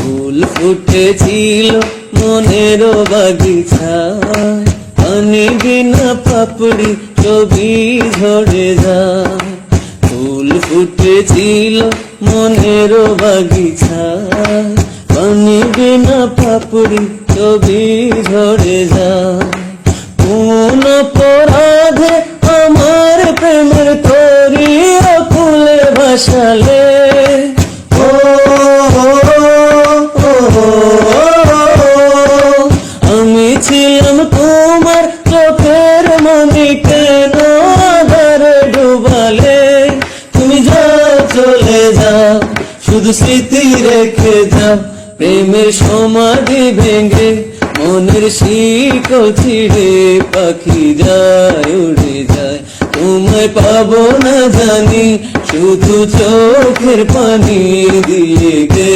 ফুল ফুটেছিল মনের বাগিচায়, পানি বিনা পাপড়ি ছবি ঝরে যায়। ফুল ফুটেছিল মনের বাগিচায়, পানি বিনা পাপড়ি ছবি ঝরে যায়। কোন অপরাধে আমার প্রেমের তরি ফুলে ভাসালে, আমি ছিলাম তোমার চোখের মনি, কেন আধারে ডুবালে? তুমি যাও চলে যাও, শুধু স্মৃতি রেখে যাও। প্রেমের সমাধি ভেঙে মনের শিকল ছিঁড়ে পাখি যায় উড়ে যায়। তোমায় পাবো না জানি, শুধু চোখের পানি দিয়ে গে